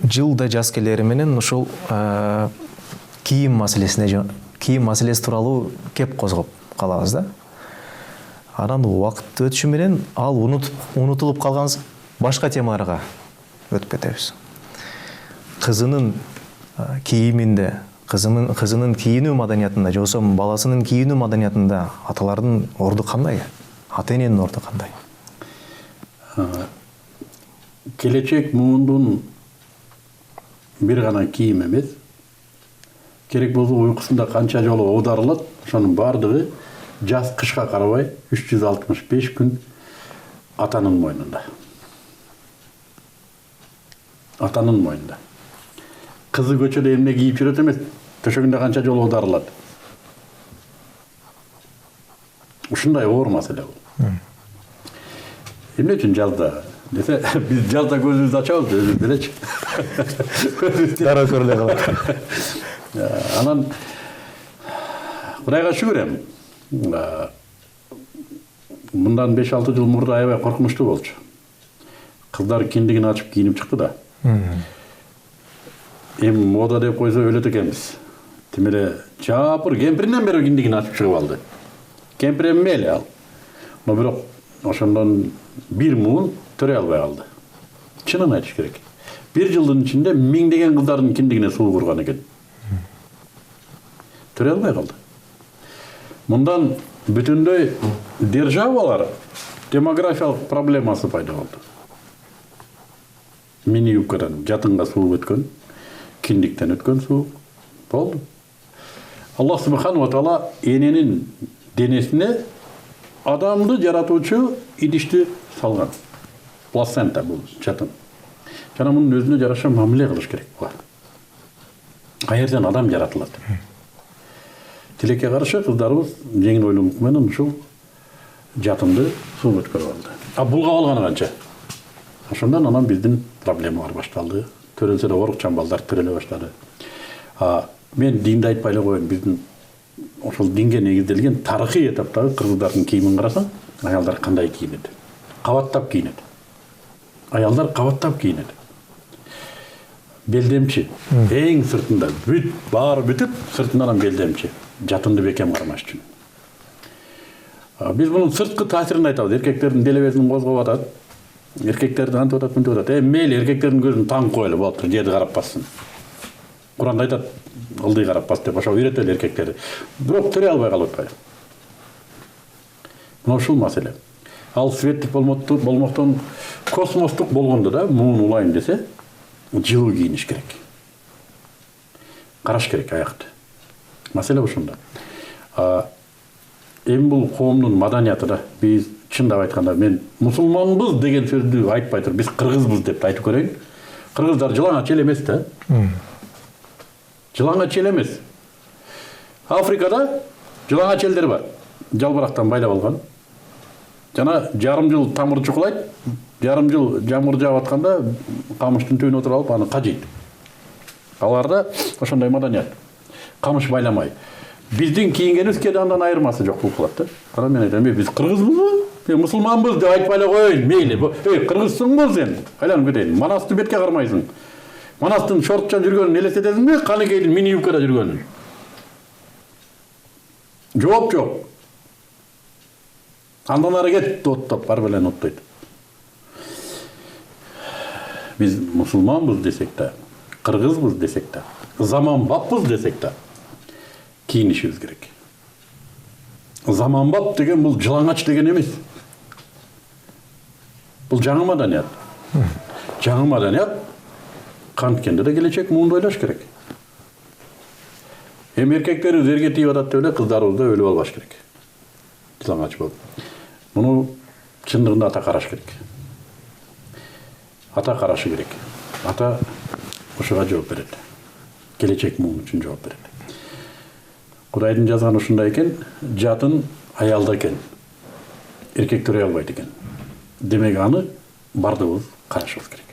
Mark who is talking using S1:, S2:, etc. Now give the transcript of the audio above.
S1: жылда жаз келери менен ушул кийим маселеси тууралуу кеп козгоп калабыз да. Анан убакыт өтүшү менен ал унутулуп калган башка темаларга өтүп кетебиз. Кызынын кийиминде, кызынын кийинүү маданиятында, же болбосо баласынын кийинүү маданиятында аталардын орду кандай? Ата-эненин орду кандай?
S2: Келечек муундун бир гана кийим эмес. Керек болсо уйкусунда канча жолу оодарылат, ошонун бардыгы жаз кышка карабай 365 күн атанын мойнунда. Атанын мойнунда. Кызы көчөдө эмне кийип жүрөт эмес, төшөгүндө канча жолу оодарылат. Ушундай оор маселе бул. Эмне үчүн жазда десе, биз жазда көзүбүздү ачабыз, өзүбүз белечи.
S1: Дароо көрүлө калат.
S2: Анан Кудайга шүгүр эми. Мындан 5-6 жыл мурда аябай коркунучтуу болчу. Кыздар киндигин ачып кийинип чыкты да. Эми мода деп койсо өлөт экенбиз. Тим эле жапыр кемпиринен бери киндигин ачып чыгып алды. Кемпир эммели ал. Но бирок ошондон бир муун төрөй албай калды. Чынын айтыш керек. Бир жылдын ичинде миңдеген кыздардын киндигине суу курган экен. Төрөй албай калды. Мындан бүтүндөй державалар демографиялык проблемасы пайда болду. Мини юбкадан жатынга суу өткөн, киндиктен өткөн суу болду. Аллах субхану ва таала эненин денесине адамды жаратуучу идишти салган. Плацента бул жатын. Жана мунун өзүнө жараша мамиле кылыш керек буга. Каерден адам жаратылат. Тилекке каршы кыздарыбыз жеңил ойлонук менен ушул жатынды суу өткөрүп алды. Булга алганы канча? Ошондон анан биздин проблемалар башталды. Төрөлсө да орукчан балдар төрөлө баштады. Мен динди айтпай эле коеюн, биздин ошол динге негизделген тарыхый этаптагы кыргыздардын кийимин карасаң, аялдар кандай кийинет? Кабаттап кийинет. Аялдар кабаттап кийинет. Белдемчи. Эң сыртында баары бүтүп, сыртынан белдемчи. Жатынды бекем кармаш үчүн. Биз мунун сырткы таасирин айтабыз. Эркектердин делебесин козгоп атат. Эркектерди антип атат, мынтип атат. Мейли эркектердин көзүн таң коелу болот, жерди карап бассын. Куранда айтат, ылдый карап бас деп, ошо үйрөтөлү эркектерди. Бирок төрөй албай калып атпайбы? Мына ушул маселе. Ал светтик болмоктон космостук болгондо да, муун улайын десе, жылуу кийиниш керек. Караш керек аякты. Маселе ушунда. Эми бул коомдун маданияты да. Биз чындап айтканда мен мусулманбыз деген сөздү айтпай туруп, биз кыргызбыз деп айтып көрөйүн. Кыргыздар жылаңач эл эмес да. Жылаңач эл эмес. Африкада жылаңач элдер бар. Жалбырактан байлап алган. Жана жарым жыл тамыр чукулайт, жарым жыл жамгыр жаап атканда камыштын түбүнө отуруп алып аны кажыйт. Аларда ошондой маданият. Камыш байламай. Биздин кийингенибиз кээде андан айырмасы жок болуп калат да. Кара мен айтам, биз кыргызбызбы? Мен мусулманбыз деп айтпай эле коеюн, мейли. Кыргызсыңбы сен? Айланып кетейин. Манасты бетке кармайсың. Манастын шортчан жүргөнүн элестетесиңби? Каныкейдин мини юбкада жүргөнүн? Жооп жок. Андан ары кет, оттоп, бар белен оттойт. Биз мусулманбыз десек да, кыргызбыз десек да, заманбаппыз десек да, кийинишибиз керек. Заманбап деген бул жылаңач деген эмес. Бул жаңы маданият. Жаңы маданият канткенде да келечек муунду ойлош керек. Эми эркектерибиз эрге тийип атат деп эле кыздарыбыз да өлүп албаш керек. Жылаңач болуп. Муну чындыгында ата караш керек. Ата карашы керек. Ата ошого жооп берет. Келечек муун үчүн жооп берет. Кудайдын жазганы ушундай экен, жатын аялда экен. Эркек төрөй албайт экен. Демек аны бардыгыбыз карашыбыз керек.